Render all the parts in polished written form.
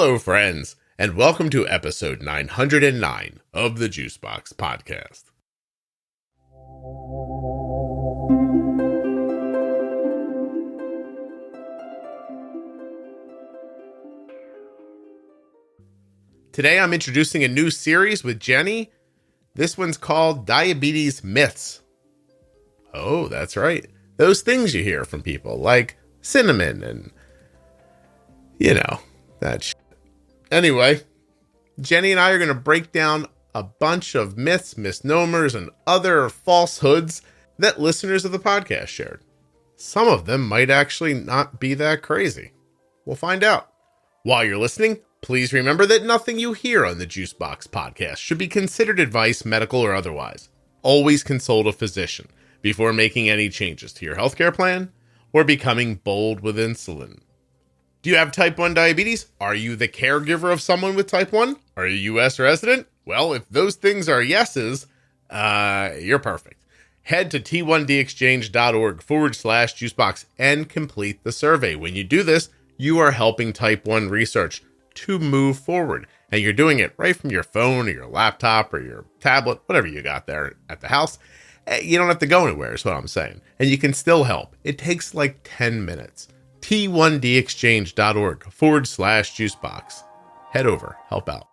Hello, friends, and welcome to episode 909 of the Juicebox Podcast. Today, I'm introducing a new series with Jenny. This one's called Diabetes Myths. Oh, that's right. Those things you hear from people, like cinnamon and, that shit. Anyway, Jenny and I are going to break down a bunch of myths, misnomers, and other falsehoods that listeners of the podcast shared. Some of them might actually not be that crazy. We'll find out. While you're listening, please remember that nothing you hear on the Juicebox Podcast should be considered advice, medical or otherwise. Always consult a physician before making any changes to your healthcare plan or becoming bold with insulin. Do you have type 1 diabetes? Are you the caregiver of someone with type 1? Are you a U.S. resident? Well, if those things are yeses, you're perfect. Head to t1dexchange.org/juicebox and complete the survey. When you do this, you are helping type 1 research to move forward. And you're doing it right from your phone or your laptop or your tablet, whatever you got there at the house. You don't have to go anywhere, is what I'm saying. And you can still help. It takes like 10 minutes. t1dexchange.org/juicebox. Head over, help out.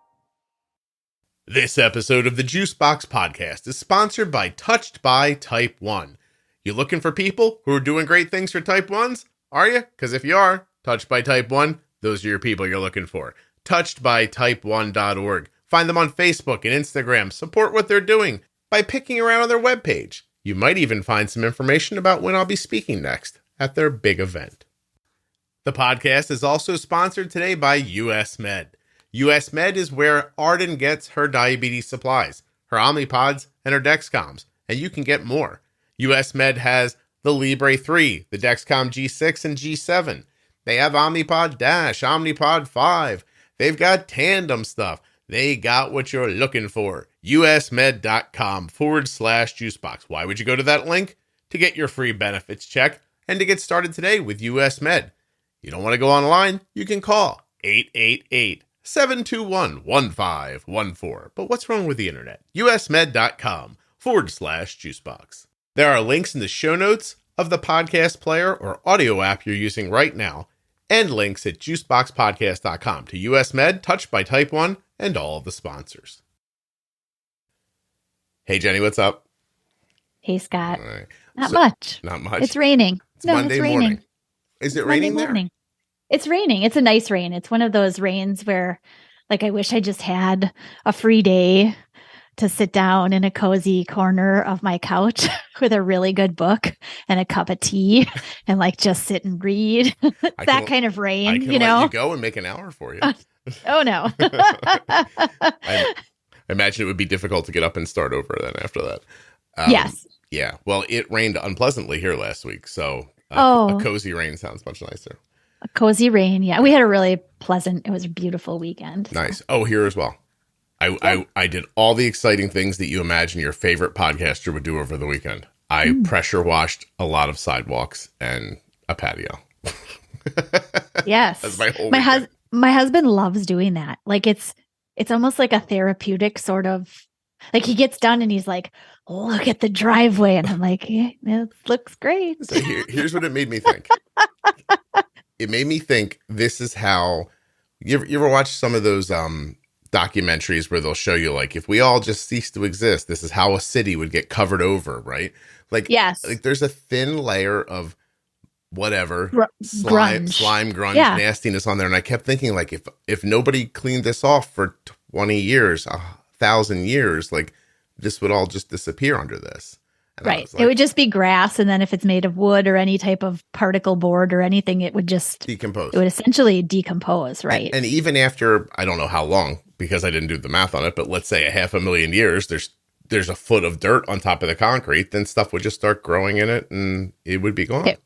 This episode of the Juicebox Podcast is sponsored by Touched by Type 1. You looking for people who are doing great things for Type 1s? Are you? Because if you are, Touched by Type 1, those are your people you're looking for. Touchedbytype1.org. Find them on Facebook and Instagram. Support what they're doing by picking around on their webpage. You might even find some information about when I'll be speaking next at their big event. The podcast is also sponsored today by USMed. USMed is where Arden gets her diabetes supplies, her Omnipods, and her Dexcoms, and you can get more. USMed has the Libre 3, the Dexcom G6 and G7. They have Omnipod DASH, Omnipod 5. They've got tandem stuff. They got what you're looking for. usmed.com/juicebox. Why would you go to that link? To get your free benefits check and to get started today with USMed. You don't want to go online? You can call 888-721-1514. But what's wrong with the internet? usmed.com/juicebox. There are links in the show notes of the podcast player or audio app you're using right now, and links at juiceboxpodcast.com to USMed, Touched by Type 1, and all of the sponsors. Hey, Jenny, what's up? Hey, Scott. All right. Not much. Not much? It's raining. It's Monday it's raining. morning. Is it raining there? Morning. It's raining. It's a nice rain. It's one of those rains where, I wish I just had a free day to sit down in a cozy corner of my couch with a really good book and a cup of tea and just sit and read. That kind of rain, I can let you go and make an hour for you. Oh, no. I imagine it would be difficult to get up and start over then after that. Yes. Yeah. Well, it rained unpleasantly here last week, so a cozy rain sounds much nicer. A cozy rain. Yeah. We had a really pleasant, it was a beautiful weekend. Nice. So. Oh, here as well. I did all the exciting things that you imagine your favorite podcaster would do over the weekend. I pressure washed a lot of sidewalks and a patio. Yes. That's my whole weekend. My husband loves doing that. It's almost like a therapeutic sort of, he gets done and he's like, look at the driveway. And I'm like, yeah, it looks great. So here's what it made me think. It made me think this is how, you ever watch some of those documentaries where they'll show you if we all just cease to exist, this is how a city would get covered over, right? Yes. There's a thin layer of whatever slime, grunge, nastiness on there. And I kept thinking if nobody cleaned this off for 20 years, 1,000 years, this would all just disappear under this. And right. It would just be grass. And then if it's made of wood or any type of particle board or anything, it would just decompose. It would essentially decompose. Right. And even after, I don't know how long, because I didn't do the math on it, but let's say 500,000 years, there's a foot of dirt on top of the concrete, then stuff would just start growing in it and it would be gone.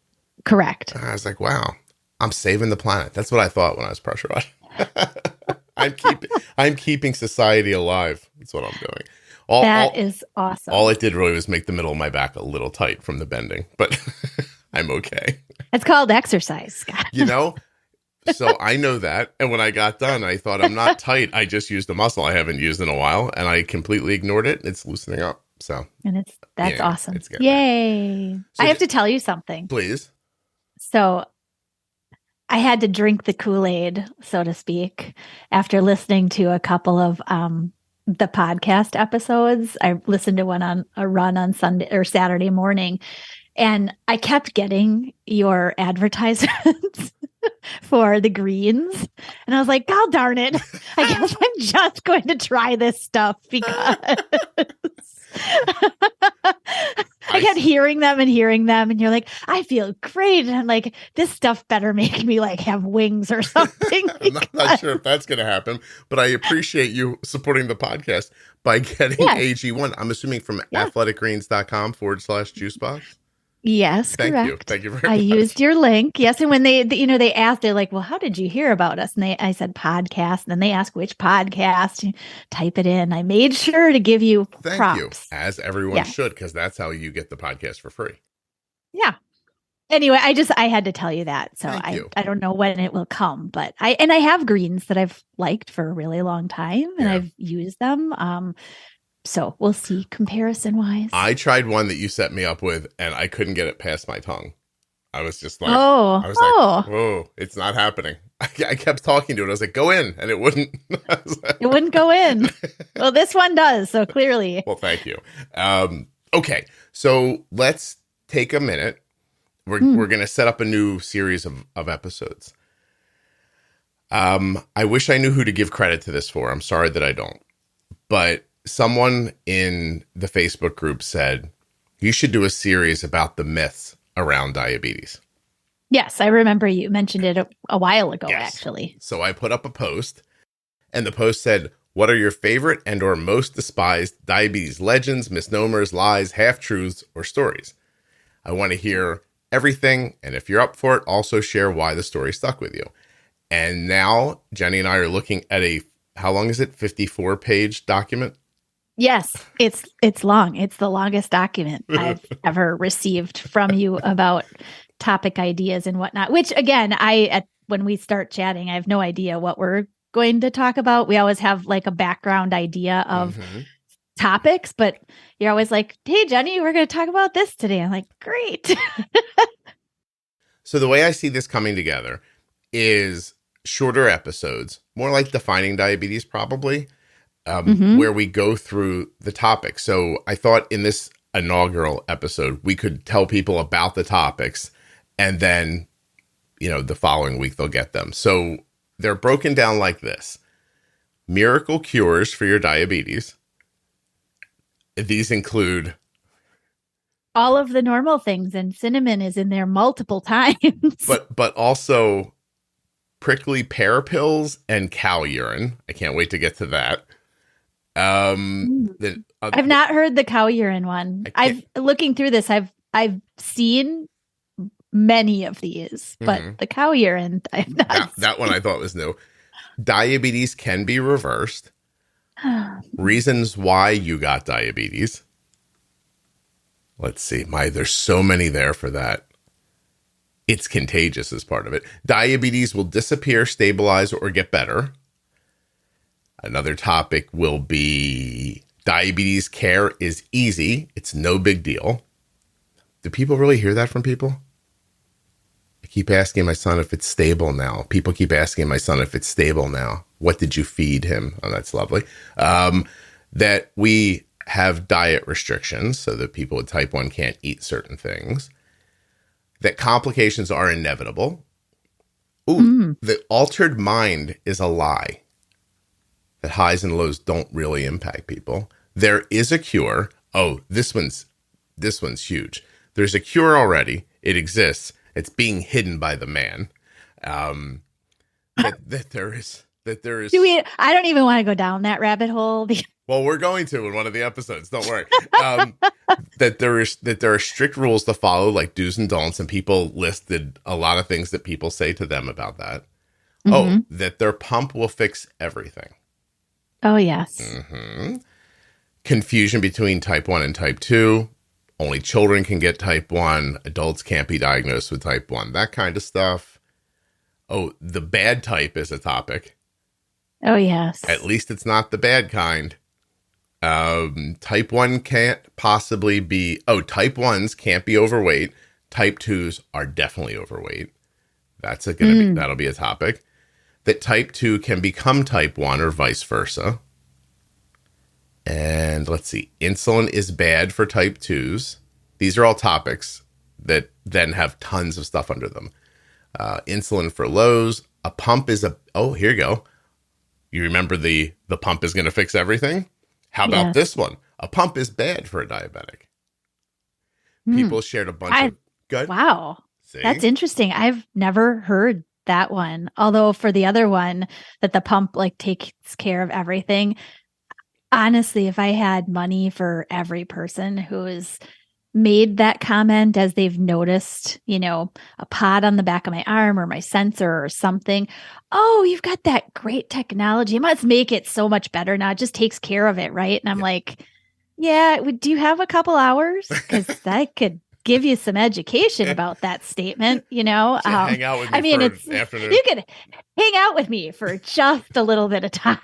Correct. And I was like, wow, I'm saving the planet. That's what I thought when I was pressure washed. I'm keeping society alive. That's what I'm doing. That is awesome. All it did really was make the middle of my back a little tight from the bending, but I'm okay. It's called exercise, Scott. So I know that. And when I got done, I thought, I'm not tight. I just used a muscle I haven't used in a while. And I completely ignored it. It's loosening up. So, And that's awesome. It's good. Yay. So I have to tell you something. Please. So I had to drink the Kool-Aid, so to speak, after listening to a couple of the podcast episodes. I listened to one on a run on Sunday or Saturday morning, and I kept getting your advertisements for the greens. And I was like, God darn it. I guess I'm just going to try this stuff because I kept hearing them. And you're like, I feel great. And I'm like, this stuff better make me like have wings or something. I'm not sure if that's going to happen, but I appreciate you supporting the podcast by getting AG1. I'm assuming from athleticgreens.com/juicebox. Yes, Thank correct. you. Thank you very much. I used your link. Yes. And when they asked, they're like, well, how did you hear about us? And I said podcast. And then they asked which podcast. You type it in. I made sure to give you Thank props. you. As everyone should, because that's how you get the podcast for free. Yeah. Anyway, I had to tell you that. So I don't know when it will come, but I have greens that I've liked for a really long time and I've used them. So we'll see comparison wise. I tried one that you set me up with and I couldn't get it past my tongue. I was just like, whoa, it's not happening. I kept talking to it. I was like, go in. And it wouldn't. It wouldn't go in. Well, this one does. So clearly. Well, thank you. Okay. So let's take a minute. We're going to set up a new series of episodes. I wish I knew who to give credit to this for. I'm sorry that I don't. But someone in the Facebook group said, you should do a series about the myths around diabetes. Yes, I remember you mentioned it a while ago, actually. So I put up a post, and the post said, what are your favorite and or most despised diabetes legends, misnomers, lies, half-truths, or stories? I want to hear everything, and if you're up for it, also share why the story stuck with you. And now Jenny and I are looking at how long is it? 54-page document? Yes, it's long. It's the longest document I've ever received from you about topic ideas and whatnot, which again, when we start chatting, I have no idea what we're going to talk about. We always have like a background idea of topics, but you're always like, hey, Jenny, we're going to talk about this today. I'm like, great. So the way I see this coming together is shorter episodes, more like defining diabetes probably, where we go through the topic. So I thought in this inaugural episode, we could tell people about the topics and then, the following week they'll get them. So they're broken down like this: miracle cures for your diabetes. These include all of the normal things, and cinnamon is in there multiple times. But also prickly pear pills and cow urine. I can't wait to get to that. I've not heard the cow urine one. Looking through this, I've seen many of these, but the cow urine, I've not. That one I thought was new. Diabetes can be reversed. Reasons why you got diabetes. Let's see. There's so many there for that. It's contagious as part of it. Diabetes will disappear, stabilize, or get better. Another topic will be diabetes care is easy. It's no big deal. Do people really hear that from people? I keep asking my son if it's stable now. People keep asking my son if it's stable now. What did you feed him? Oh, that's lovely. That we have diet restrictions so that people with type 1 can't eat certain things. That complications are inevitable. The altered mind is a lie. That highs and lows don't really impact people. There is a cure. Oh, this one's huge. There's a cure already. It exists. It's being hidden by the man. That there is. I don't even want to go down that rabbit hole. Well, we're going to in one of the episodes. Don't worry. That there are strict rules to follow, like do's and don'ts, and people listed a lot of things that people say to them about that. That their pump will fix everything. Oh, yes. Confusion between type 1 and type 2. Only children can get type 1. Adults can't be diagnosed with type 1. That kind of stuff. Oh, the bad type is a topic. Oh, yes. At least it's not the bad kind. Type 1 can't possibly be... Oh, type 1s can't be overweight. Type 2s are definitely overweight. That'll be a topic. That type 2 can become type 1 or vice versa. And let's see. Insulin is bad for type 2s. These are all topics that then have tons of stuff under them. Insulin for lows. A pump is oh, here you go. You remember the pump is going to fix everything? How about this one? A pump is bad for a diabetic. People shared a bunch of good. Wow. See? That's interesting. I've never heard that one. Although for the other one, that the pump like takes care of everything. Honestly, if I had money for every person who has made that comment as they've noticed, a pod on the back of my arm or my sensor or something. Oh, you've got that great technology. It must make it so much better now. It just takes care of it, right? And I'm like, yeah, do you have a couple hours? Because I could give you some education about that statement, hang out with me for an afternoon. You could hang out with me for just a little bit of time.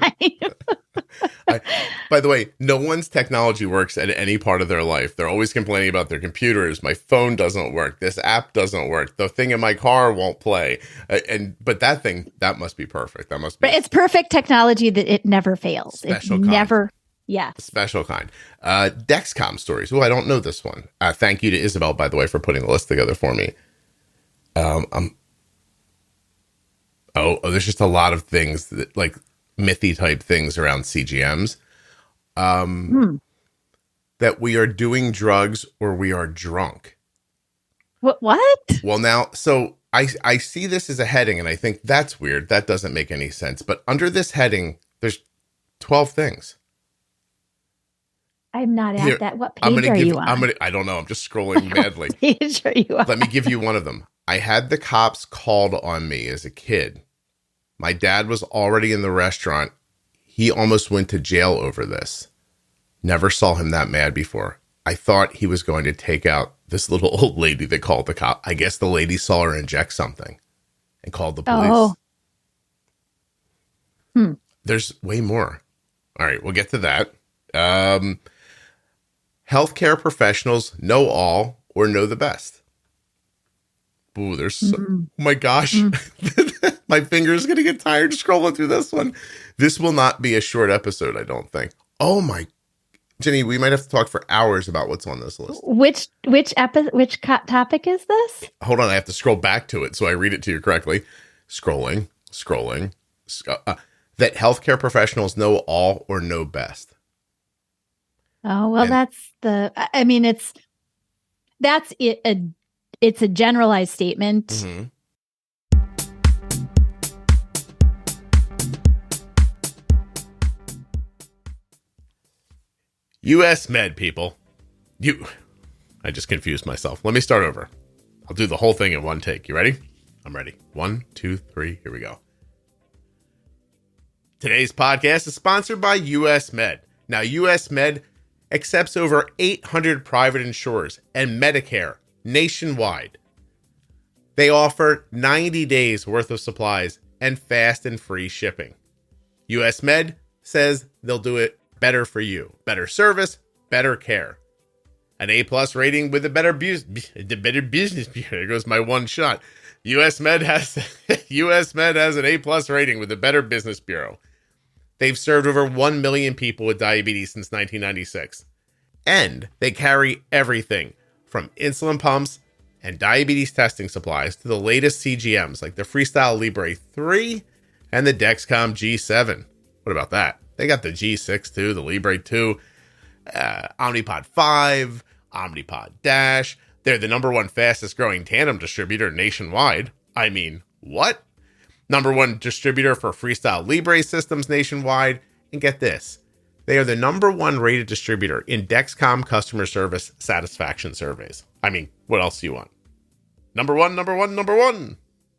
By the way, no one's technology works at any part of their life. They're always complaining about their computers. My phone doesn't work. This app doesn't work. The thing in my car won't play. But that thing, that must be perfect. That must be. But it's perfect technology that it never fails. Special it kind. Never. Yes. Special kind. Dexcom stories. Oh, I don't know this one. Thank you to Isabel, by the way, for putting the list together for me. There's just a lot of things that, like mythy type things around CGMs. That we are doing drugs or we are drunk. What? Well, now, so I see this as a heading and I think that's weird. That doesn't make any sense. But under this heading, there's 12 things. I'm not at that. What page are you on? I don't know. I'm just scrolling madly. What page are you on? Let me give you one of them. I had the cops called on me as a kid. My dad was already in the restaurant. He almost went to jail over this. Never saw him that mad before. I thought he was going to take out this little old lady that called the cop. I guess the lady saw her inject something and called the police. Oh. There's way more. All right, we'll get to that. Healthcare professionals know all or know the best. Ooh, there's oh my gosh. My finger's going to get tired scrolling through this one. This will not be a short episode, I don't think. Oh my, Jenny, we might have to talk for hours about what's on this list. Which topic is this? Hold on, I have to scroll back to it so I read it to you correctly. Scrolling. That healthcare professionals know all or know best. Oh, well, that's it. It's a generalized statement. Mm-hmm. USMed, people. I just confused myself. Let me start over. I'll do the whole thing in one take. You ready? I'm ready. 1, 2, 3. Here we go. Today's podcast is sponsored by USMed. Now, USMed accepts over 800 private insurers and Medicare nationwide. They offer 90 days worth of supplies and fast and free shipping. USMed says they'll do it better for you. Better service, better care. An A+ rating with a better business. There goes my one shot. USMed has an A+ rating with a Better Business Bureau. They've served over 1 million people with diabetes since 1996. And they carry everything from insulin pumps and diabetes testing supplies to the latest CGMs like the Freestyle Libre 3 and the Dexcom G7. What about that? They got the G6 too, the Libre 2, Omnipod 5, Omnipod DASH. They're the #1 fastest growing tandem distributor nationwide. I mean, what? #1 distributor for Freestyle Libre systems nationwide. And get this, they are the #1 rated distributor in Dexcom customer service satisfaction surveys. I mean, what else do you want? Number one.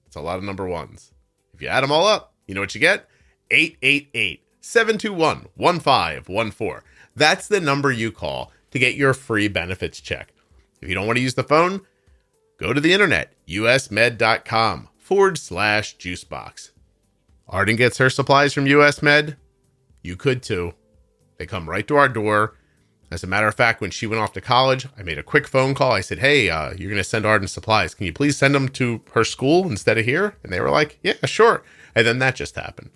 It's a lot of number ones. If you add them all up, you know what you get? 888-721-1514. That's the number you call to get your free benefits check. If you don't want to use the phone, go to the internet, usmed.com. USMed.com/juicebox. Arden gets her supplies from USMed. You could too. They come right to our door. As a matter of fact, when she went off to college, I made a quick phone call. I said, hey, you're going to send Arden supplies. Can you please send them to her school instead of here? And they were like, yeah, sure. And then that just happened.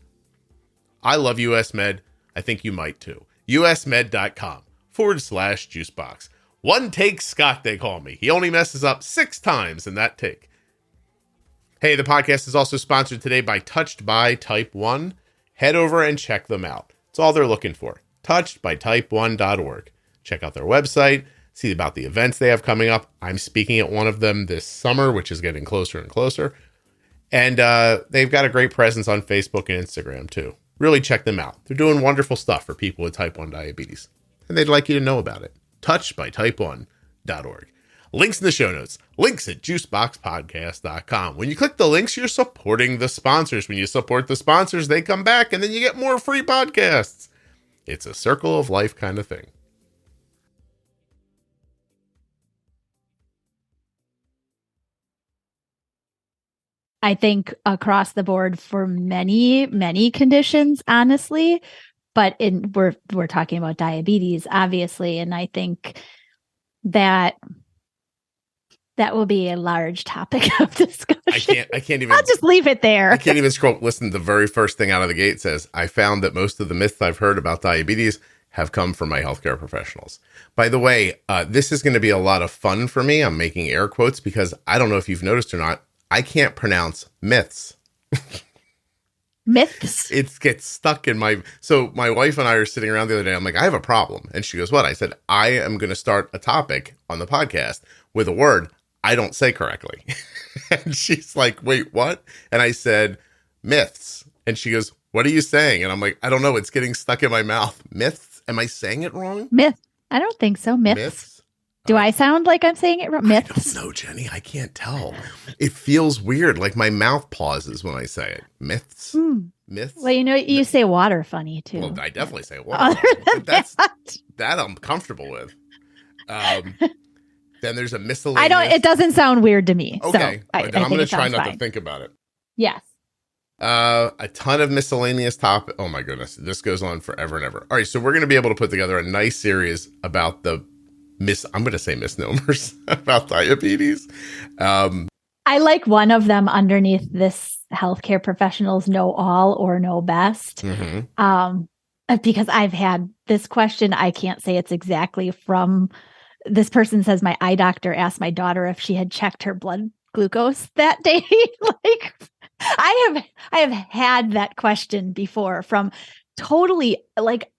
I love USMed. I think you might too. USMed.com/juicebox. One take Scott, they call me. He only messes up 6 times in that take. Hey, the podcast is also sponsored today by Touched by Type 1. Head over and check them out. It's all they're looking for. touchedbytype1.org. Check out their website, see about the events they have coming up. I'm speaking at one of them this summer, which is getting closer and closer. And they've got a great presence on Facebook and Instagram, too. Really check them out. They're doing wonderful stuff for people with type 1 diabetes. And they'd like you to know about it. touchedbytype1.org. Links in the show notes. Links at juiceboxpodcast.com. When you click the links, you're supporting the sponsors. When you support the sponsors, they come back, and then you get more free podcasts. It's a circle of life kind of thing. I think across the board for many, many conditions, honestly, but we're talking about diabetes, obviously. And I think that will be a large topic of discussion. I can't even. I'll just leave it there. I can't even scroll. Listen, the very first thing out of the gate says, I found that most of the myths I've heard about diabetes have come from my healthcare professionals. By the way, this is going to be a lot of fun for me. I'm making air quotes because I don't know if you've noticed or not. I can't pronounce myths. Myths? It gets stuck in my... So my wife and I are sitting around the other day. I'm like, I have a problem. And she goes, what? I said, I am going to start a topic on the podcast with a word I don't say correctly. And she's like, wait, what? And I said, myths. And she goes, what are you saying? And I'm like, I don't know. It's getting stuck in my mouth. Myths? Am I saying it wrong? Myth. I don't think so. Myths. Do I sound like I'm saying it wrong? Myths? I don't know, Jenny. I can't tell. It feels weird. Like my mouth pauses when I say it. Myths? Myths? Well, you say water funny, too. Well, I definitely say water. But that I'm comfortable with. Then there's a miscellaneous. It doesn't sound weird to me. Okay. So I'm going to try not to think about it. Yes. A ton of miscellaneous topic. Oh my goodness. This goes on forever and ever. All right. So we're going to be able to put together a nice series about I'm going to say misnomers about diabetes. I like one of them underneath this healthcare professionals know all or know best. Mm-hmm. Because I've had this question. I can't say it's exactly from this person. Says my eye doctor asked my daughter if she had checked her blood glucose that day. Like I have had that question before from totally like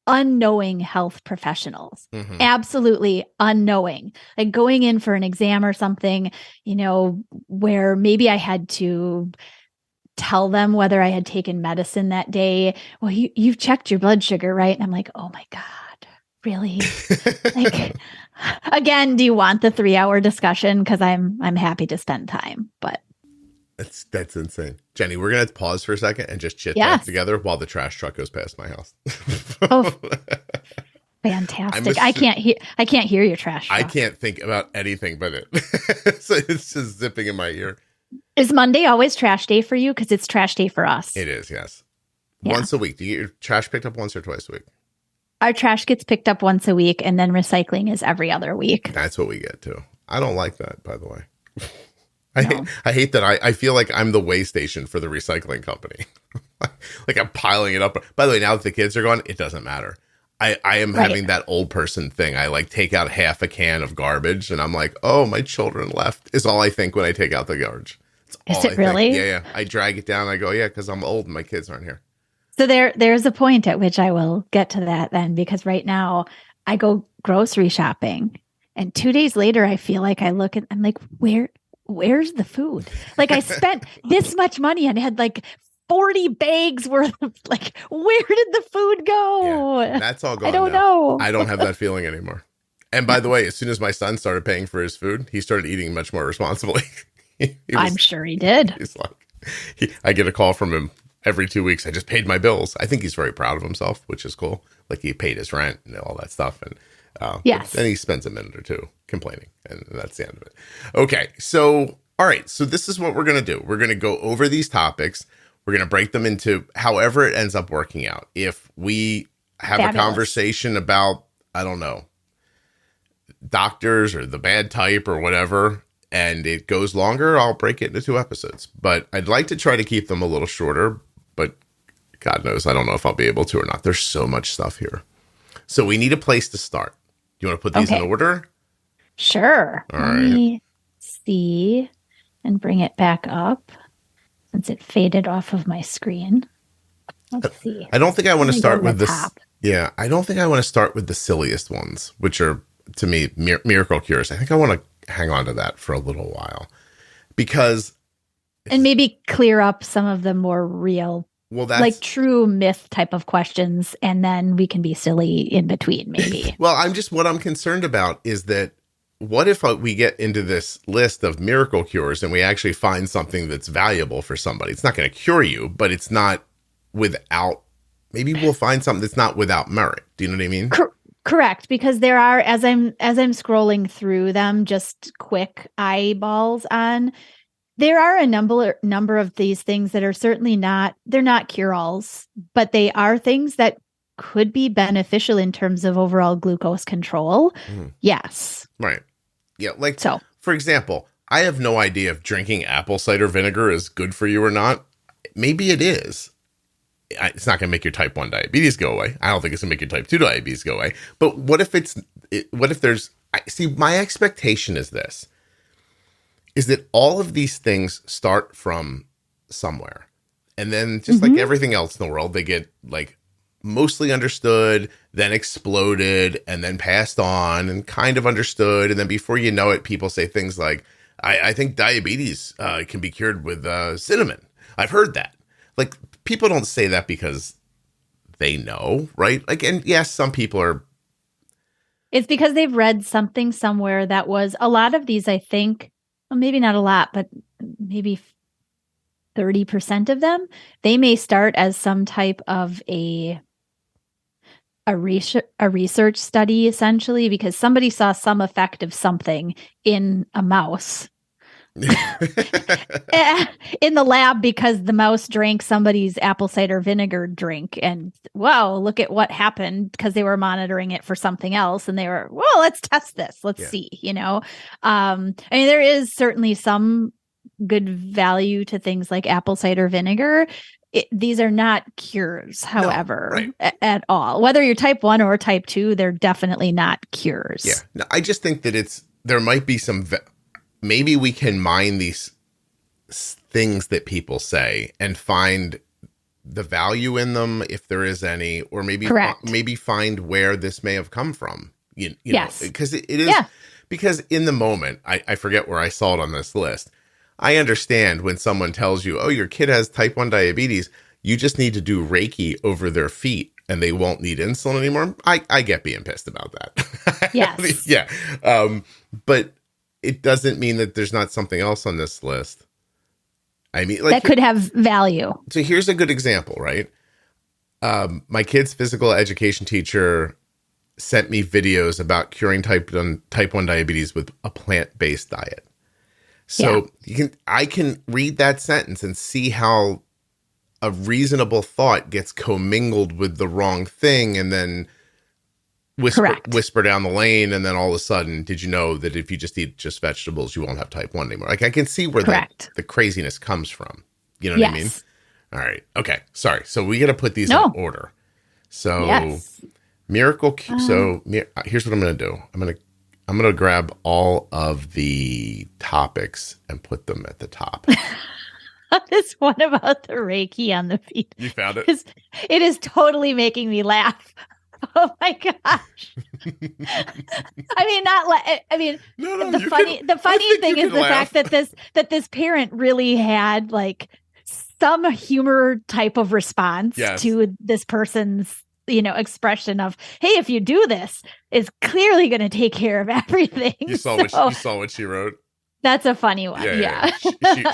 unknowing health professionals, absolutely unknowing, like going in for an exam or something, where maybe I had to tell them whether I had taken medicine that day. Well, you've checked your blood sugar, right? And I'm like, oh my God, really? Like, again, do you want the 3-hour discussion? Because I'm happy to spend time, but that's insane. Jenny, we're going to pause for a second and just chit chat together while the trash truck goes past my house. Oh, fantastic. I can't hear your trash truck. I can't think about anything but it. So it's just zipping in my ear. Is Monday always trash day for you? Because it's trash day for us. It is, yes. Yeah. Once a week. Do you get your trash picked up once or twice a week? Our trash gets picked up once a week, and then recycling is every other week. That's what we get too. I don't like that, by the way. I hate that I feel like I'm the way station for the recycling company. Like I'm piling it up. By the way, now that the kids are gone, it doesn't matter. I am having that old person thing. I like take out half a can of garbage and I'm like, oh, my children left is all I think when I take out the garbage. Is it really? Yeah. I drag it down. I go, yeah, because I'm old and my kids aren't here. So there's a point at which I will get to that then, because right now I go grocery shopping and 2 days later, I feel like I look and I'm like, where's the food? Like I spent this much money and had like 40 bags worth of, like, where did the food go? Yeah, that's all gone. I don't know. I don't have that feeling anymore. And by the way, as soon as my son started paying for his food, he started eating much more responsibly. I'm sure he did. He's like, I get a call from him every 2 weeks. I just paid my bills. I think he's very proud of himself, which is cool. Like he paid his rent and all that stuff. And yes. Then he spends a minute or two complaining, and that's the end of it. Okay, so All right, so this is what we're going to do. We're going to go over these topics. We're going to break them into however it ends up working out. If we have a conversation about, I don't know, doctors or the bad type or whatever, and it goes longer, I'll break it into 2 episodes. But I'd like to try to keep them a little shorter, but God knows, I don't know if I'll be able to or not. There's so much stuff here. So we need a place to start. You want to put these in order? Sure. All Let me see and bring it back up since it faded off of my screen. Let's see. I don't think I want to start with this. Top. Yeah, I don't think I want to start with the silliest ones, which are, to me, miracle cures. I think I want to hang on to that for a little while because... And maybe clear up some of the more real, like true myth type of questions, and then we can be silly in between, maybe. Well, what I'm concerned about is that what if we get into this list of miracle cures and we actually find something that's valuable for somebody? It's not going to cure you, but it's not without, maybe we'll find something that's not without merit. Do you know what I mean? Correct. Because there are, as I'm scrolling through them, just quick eyeballs on, there are a number of these things that are certainly they're not cure-alls, but they are things that could be beneficial in terms of overall glucose control. Yes. Right. Yeah. Like, so, for example, I have no idea if drinking apple cider vinegar is good for you or not. Maybe it is. It's not going to make your type 1 diabetes go away. I don't think it's going to make your type 2 diabetes go away. But what if my expectation is this, is that all of these things start from somewhere. And then just like everything else in the world, they get like mostly understood, then exploded, and then passed on and kind of understood. And then before you know it, people say things like, I think diabetes can be cured with cinnamon. I've heard that. Like, people don't say that because they know, right? Like, and yes, some people are. It's because they've read something somewhere that was a lot of these, I think, well, maybe not a lot, but maybe 30% of them, they may start as some type of a research study, essentially, because somebody saw some effect of something in a mouse in the lab because the mouse drank somebody's apple cider vinegar drink, and wow, look at what happened, because they were monitoring it for something else, and they were, well, let's test this, let's see, I mean, there is certainly some good value to things like apple cider vinegar. These are not cures, however, at all. Whether you're type 1 or type 2, they're definitely not cures. Yeah. No, I just think that there might be some, maybe we can mine these things that people say and find the value in them, if there is any, or maybe find where this may have come from. You know, because it is, because in the moment, I forget where I saw it on this list. I understand when someone tells you, oh, your kid has type 1 diabetes, you just need to do Reiki over their feet and they won't need insulin anymore. I get being pissed about that. Yes. Yeah. But it doesn't mean that there's not something else on this list. I mean, like, that could have value. So here's a good example, right? My kid's physical education teacher sent me videos about curing type 1 diabetes with a plant-based diet. So I can read that sentence and see how a reasonable thought gets commingled with the wrong thing, and then whisper down the lane, and then all of a sudden, did you know that if you just eat just vegetables, you won't have type 1 anymore? Like, I can see where the craziness comes from. You know what I mean? All right. Okay. Sorry. So we got to put these in order. So miracle. Here's what I'm going to do. I'm going to grab all of the topics and put them at the top. This one about the Reiki on the feet. You found it? It is totally making me laugh. Oh my gosh. The funny thing is the fact that this parent really had like some humor type of response to this person's expression of, hey, if you do this, it's clearly going to take care of everything. You saw what she wrote? That's a funny one. Yeah.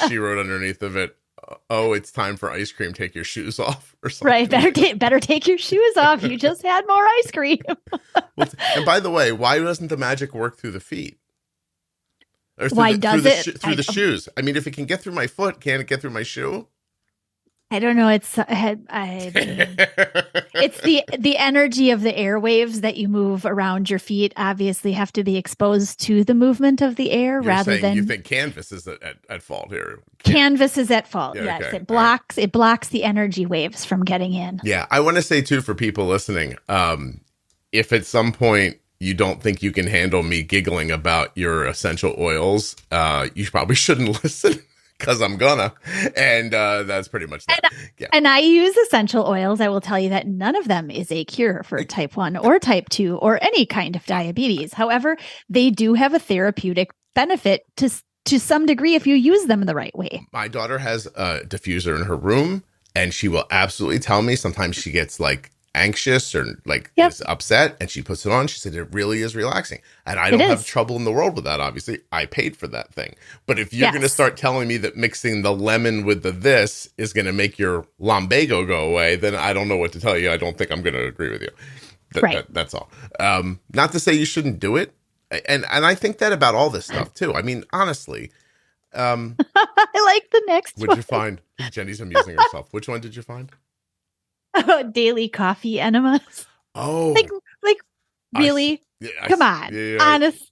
She wrote underneath of it, oh, it's time for ice cream. Take your shoes off or something. Right. Better take your shoes off. You just had more ice cream. And by the way, why doesn't the magic work through the feet? Or Why does it? Through the shoes. I mean, if it can get through my foot, can it get through my shoe? I don't know. It's it's the energy of the airwaves that you move around your feet obviously have to be exposed to the movement of the air. You think canvas is at fault here. Canvas is at fault. Yeah, yes, okay. It blocks the energy waves from getting in. Yeah, I want to say too for people listening, if at some point you don't think you can handle me giggling about your essential oils, you probably shouldn't listen. Because I'm gonna. And that's pretty much that. And I use essential oils. I will tell you that none of them is a cure for type 1 or type 2 or any kind of diabetes. However, they do have a therapeutic benefit to some degree if you use them the right way. My daughter has a diffuser in her room, and she will absolutely tell me sometimes she gets like anxious or like is upset, and she puts it on. She said it really is relaxing, and I don't have trouble in the world with that. Obviously, I paid for that thing. But if you're going to start telling me that mixing the lemon with this is going to make your lumbago go away, then I don't know what to tell you. I don't think I'm going to agree with you. That's all. Not to say you shouldn't do it, and I think that about all this stuff too. I mean, honestly, I like the next one. What'd you find? Jenny's amusing herself. Which one did you find? Daily coffee enemas. Oh, like really? Come on, honest.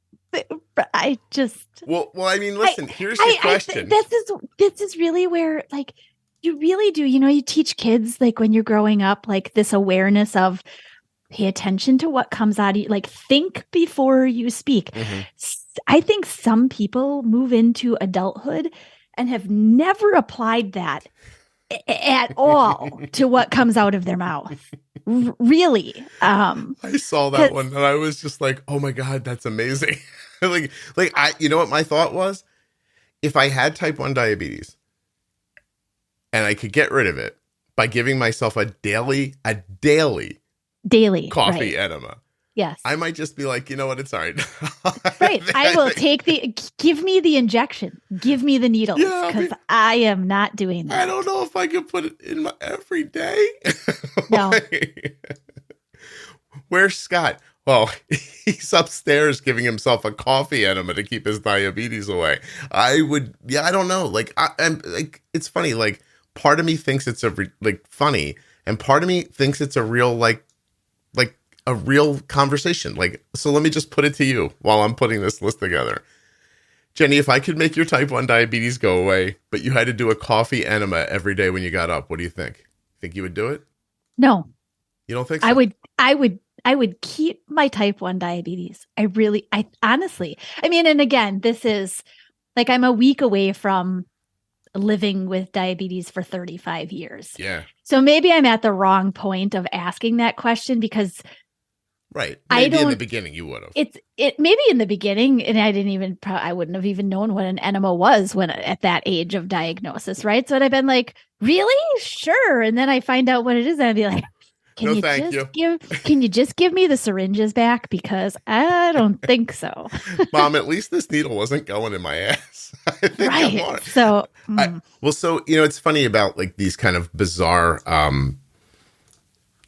I just. Well. I mean, listen. Here's the question. This is really where like you really do. You know, you teach kids like when you're growing up, like this awareness of pay attention to what comes out of you. Like think before you speak. Mm-hmm. I think some people move into adulthood and have never applied that at all to what comes out of their mouth. Really. I saw that one and I was just like, oh my God, that's amazing. like you know what my thought was? If I had type 1 diabetes and I could get rid of it by giving myself a daily coffee enema. Yes. I might just be like, you know what? It's all right. Right. I will give me the injection. Give me the needles. Because I am not doing that. I don't know if I could put it in my every day. No. Where's Scott? Well, he's upstairs giving himself a coffee enema to keep his diabetes away. I don't know. Like, I'm like, it's funny. Like, part of me thinks it's funny, and part of me thinks it's a real a real conversation. Like, so let me just put it to you while I'm putting this list together. Jenny, if I could make your type 1 diabetes go away, but you had to do a coffee enema every day when you got up, what do you think? Think you would do it? No. You don't think so? I would keep my type 1 diabetes. I honestly, I mean, and again, this is like, I'm a week away from living with diabetes for 35 years. Yeah. So maybe I'm at the wrong point of asking that question because right. Maybe in the beginning you would have. Maybe in the beginning, and I wouldn't have even known what an enema was when at that age of diagnosis, right? So I'd have been like, really? Sure. And then I find out what it is, and I'd be like, can you just give me the syringes back? Because I don't think so. Mom, at least this needle wasn't going in my ass. Right. So so it's funny about like these kind of bizarre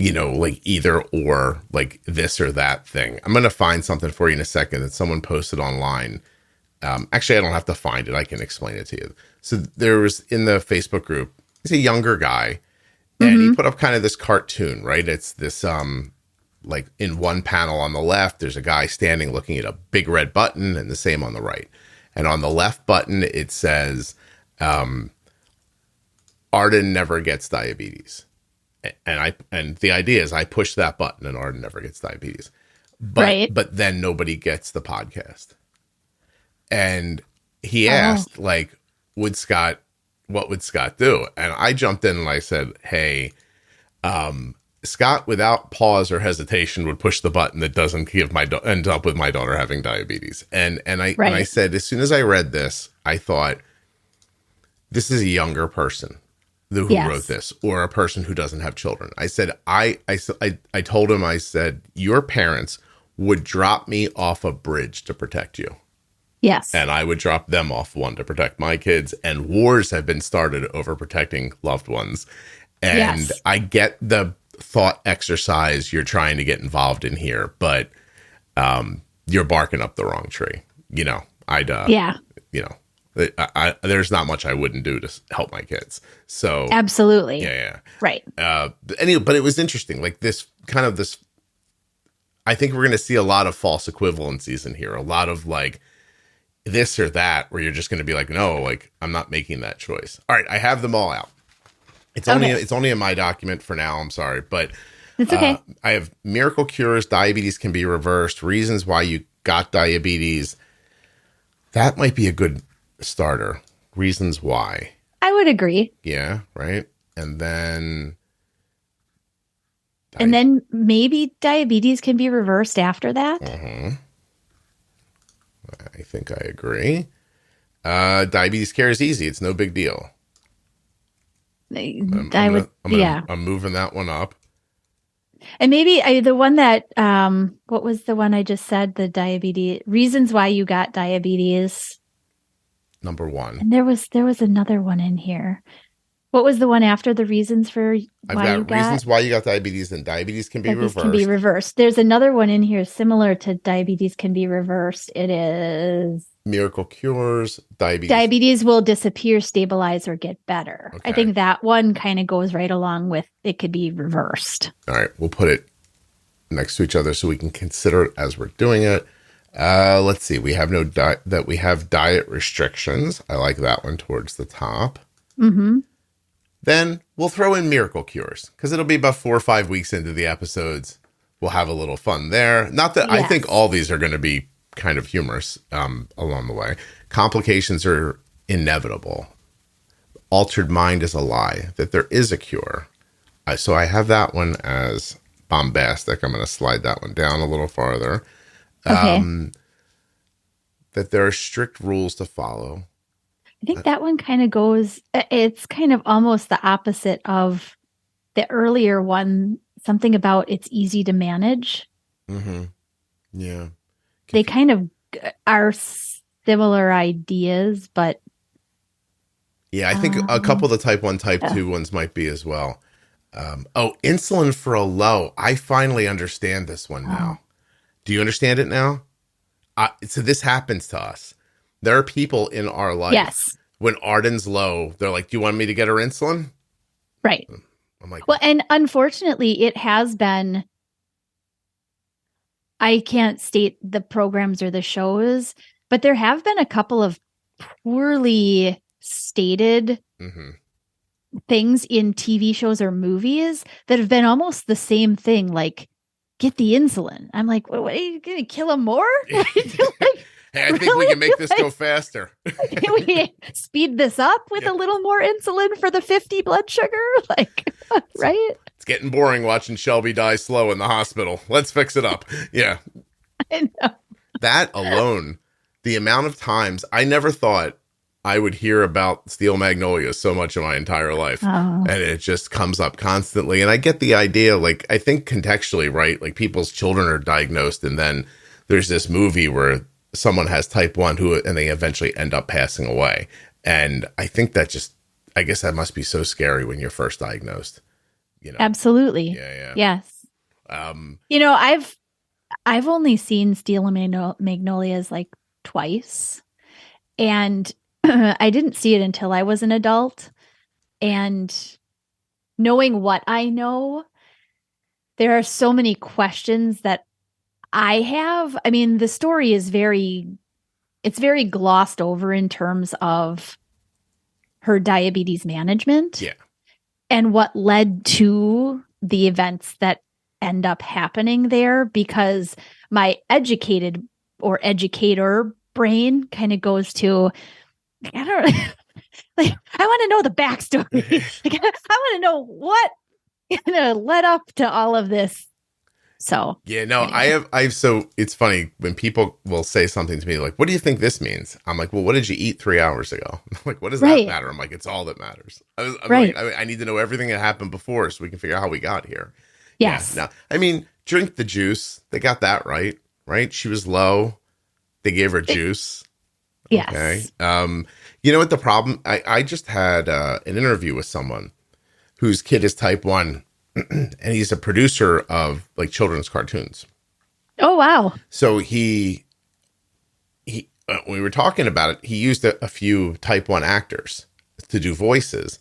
like either or, like this or that thing. I'm going to find something for you in a second that someone posted online. Actually, I don't have to find it. I can explain it to you. So there was in the Facebook group, he's a younger guy, and he put up kind of this cartoon, right? It's this, like in one panel on the left, there's a guy standing looking at a big red button, and the same on the right. And on the left button, it says, Arden never gets diabetes. And the idea is I push that button and Arden never gets diabetes. But then nobody gets the podcast. And he asked, like, what would Scott do? And I jumped in and I said, hey, Scott, without pause or hesitation, would push the button that doesn't end up with my daughter having diabetes. And I said, as soon as I read this, I thought, this is a younger person who wrote this, or a person who doesn't have children. I said, I told him, I said, your parents would drop me off a bridge to protect you. Yes. And I would drop them off one to protect my kids. And wars have been started over protecting loved ones. And I get the thought exercise you're trying to get involved in here, but you're barking up the wrong tree. you know, there's not much I wouldn't do to help my kids. So Absolutely. yeah. Right. Anyway, but it was interesting. Like this, I think we're going to see a lot of false equivalencies in here. A lot of like this or that, where you're just going to be like, no, like I'm not making that choice. All right. I have them all out. It's only in my document for now. I'm sorry, but it's okay. I have miracle cures. Diabetes can be reversed. Reasons why you got diabetes. That might be a good starter. Reasons why. I would agree. Yeah. Right. And then maybe diabetes can be reversed after that. I think I agree. Diabetes care is easy. It's no big deal. I'm moving that one up. And maybe the one that, what was the one I just said? The diabetes, reasons why you got diabetes. Number 1. And there was another one in here. What was the one after the reasons for reasons why you got diabetes, and diabetes can be reversed. There's another one in here similar to diabetes can be reversed. It is miracle cures. Diabetes will disappear, stabilize, or get better. Okay. I think that one kind of goes right along with it could be reversed. All right. We'll put it next to each other so we can consider it as we're doing it. Let's see. We have we have diet restrictions. I like that one towards the top. Mm-hmm. Then we'll throw in miracle cures because it'll be about 4 or 5 weeks into the episodes. We'll have a little fun there. Not that I think all these are going to be kind of humorous along the way. Complications are inevitable. Altered mind is a lie. That there is a cure. So I have that one as bombastic. I'm going to slide that one down a little farther. Okay. That there are strict rules to follow. I think that one kind of goes, it's kind of almost the opposite of the earlier one, something about it's easy to manage. Mm-hmm. Yeah. They kind of are similar ideas, but. Yeah, I think a couple of the type 1, type 2 ones might be as well. Insulin for a low. I finally understand this one now. Do you understand it now? So this happens to us. There are people in our life. Yes. When Arden's low, they're like, do you want me to get her insulin? Right. I'm like, well, and unfortunately it has been, I can't state the programs or the shows, but there have been a couple of poorly stated things in TV shows or movies that have been almost the same thing. Like, get the insulin. I'm like, what are you going to kill him more? Hey, I think we can make this go faster. Can we speed this up with a little more insulin for the 50 blood sugar? Like, right? It's getting boring watching Shelby die slow in the hospital. Let's fix it up. Yeah. I know. That alone, the amount of times I never thought I would hear about Stila Magnolias so much in my entire life. And it just comes up constantly. And I get the idea, like, I think contextually, right? Like people's children are diagnosed and then there's this movie where someone has type 1 and they eventually end up passing away. And I think that I guess that must be so scary when you're first diagnosed. You know? Absolutely. Yeah. Yes. I've only seen Stila Magnolias like twice, and I didn't see it until I was an adult. And knowing what I know, there are so many questions that I have. I mean, the story is very glossed over in terms of her diabetes management. Yeah. And what led to the events that end up happening there, because my educated or educator brain kind of goes to, I don't like, I want to know the backstory. Like, I want to know what led up to all of this. So yeah, no, anyway. So it's funny when people will say something to me like, what do you think this means? I'm like, well, what did you eat 3 hours ago? I'm like, what does that matter? I'm like, it's all that matters. I need to know everything that happened before so we can figure out how we got here. Yes. Yeah, no, I mean, drink the juice. They got that right? She was low. They gave her juice. Yes. Okay. You know what the problem? I just had an interview with someone whose kid is type 1. And he's a producer of like children's cartoons. Oh, wow. So when we were talking about it, he used a few type 1 actors to do voices,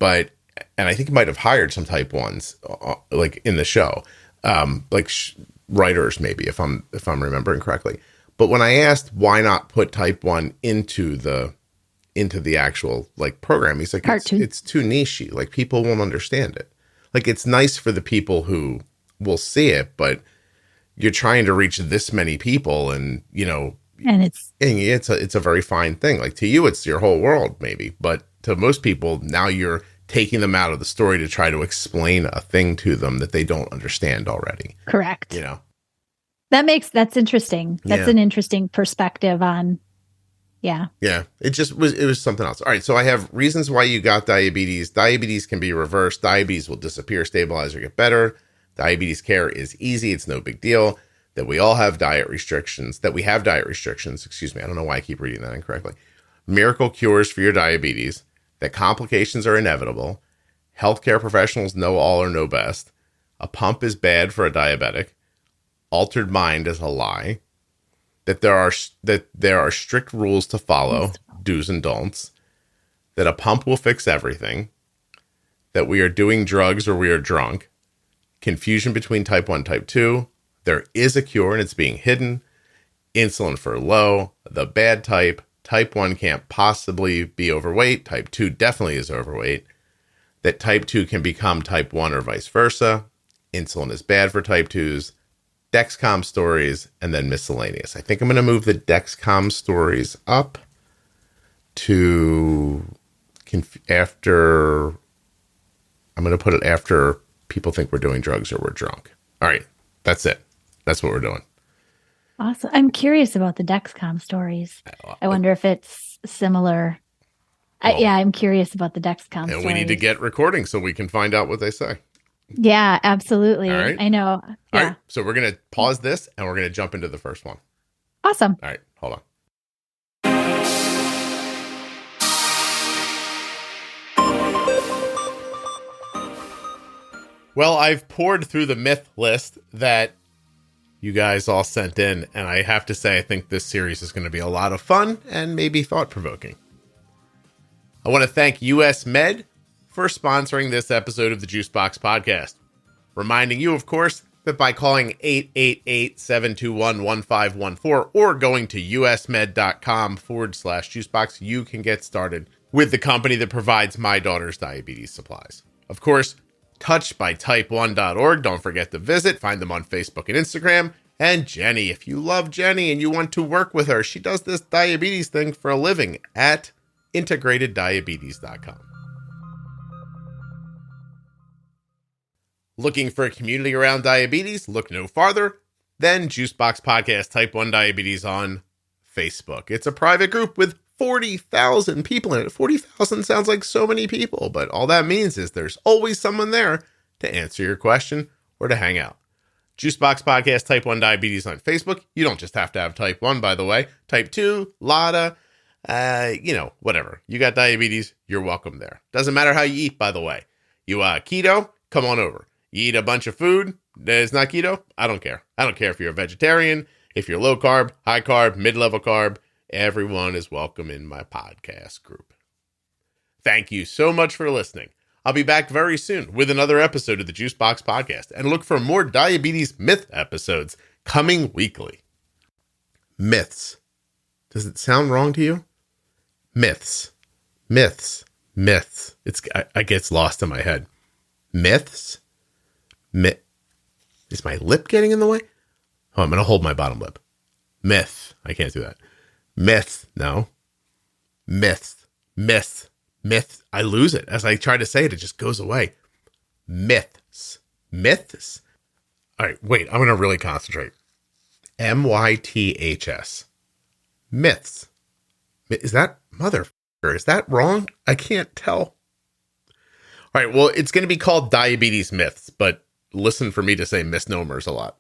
and I think he might have hired some type 1s like in the show, writers maybe, if I'm remembering correctly. But when I asked why not put type 1 into the actual like program, he's like, it's too niche-y. Like people won't understand it. Like it's nice for the people who will see it, but you're trying to reach this many people, and and it's a very fine thing. Like to you, it's your whole world maybe, but to most people now you're taking them out of the story to try to explain a thing to them that they don't understand already. Correct. That's interesting. That's an interesting perspective on. Yeah. Yeah. It was something else. All right. So I have reasons why you got diabetes. Diabetes can be reversed. Diabetes will disappear, stabilize, or get better. Diabetes care is easy. It's no big deal. That we all have diet restrictions. Excuse me. I don't know why I keep reading that incorrectly. Miracle cures for your diabetes. That complications are inevitable. Healthcare professionals know all or know best. A pump is bad for a diabetic. Altered mind is a lie. That there are strict rules to follow, do's and don'ts. That a pump will fix everything. That we are doing drugs or we are drunk. Confusion between type 1 type 2. There is a cure and it's being hidden. Insulin for low. The bad type. Type 1 can't possibly be overweight. Type 2 definitely is overweight. That type 2 can become type 1 or vice versa. Insulin is bad for type 2s. Dexcom stories, and then miscellaneous. I think I'm going to move the Dexcom stories up to after. I'm going to put it after people think we're doing drugs or we're drunk. All right. That's it. That's what we're doing. Awesome. I'm curious about the Dexcom stories. I wonder if it's similar. I'm curious about the Dexcom stories. We need to get recording so we can find out what they say. Yeah, absolutely. All right. I know. Yeah. All right. So we're going to pause this and we're going to jump into the first one. Awesome. All right. Hold on. Well, I've poured through the myth list that you guys all sent in, and I have to say I think this series is going to be a lot of fun and maybe thought-provoking. I want to thank USMed for sponsoring this episode of the Juicebox Podcast. Reminding you, of course, that by calling 888-721-1514 or going to usmed.com/juicebox, you can get started with the company that provides my daughter's diabetes supplies. Of course, touchedbytype1.org. Don't forget to visit. Find them on Facebook and Instagram. And Jenny, if you love Jenny and you want to work with her, she does this diabetes thing for a living at integrateddiabetes.com. Looking for a community around diabetes? Look no farther than Juicebox Podcast Type 1 Diabetes on Facebook. It's a private group with 40,000 people in it. 40,000 sounds like so many people, but all that means is there's always someone there to answer your question or to hang out. Juicebox Podcast Type 1 Diabetes on Facebook. You don't just have to have Type 1, by the way. Type 2, LADA, whatever. You got diabetes, you're welcome there. Doesn't matter how you eat, by the way. You keto, come on over. You eat a bunch of food that is not keto, I don't care. I don't care if you're a vegetarian, if you're low carb, high carb, mid-level carb. Everyone is welcome in my podcast group. Thank you so much for listening. I'll be back very soon with another episode of the Juicebox Podcast, and look for more diabetes myth episodes coming weekly. Myths. Does it sound wrong to you? Myths. Myths. Myths. I gets lost in my head. Myths. Is my lip getting in the way? Oh, I'm going to hold my bottom lip. Myth. I can't do that. Myth. No. Myth. Myth. Myth. I lose it. As I try to say it, it just goes away. Myths. Myths. All right, wait. I'm going to really concentrate. MYTHS. Myths. Is that motherfucker? Is that wrong? I can't tell. All right, well, it's going to be called Diabetes Myths, but listen for me to say misnomers a lot.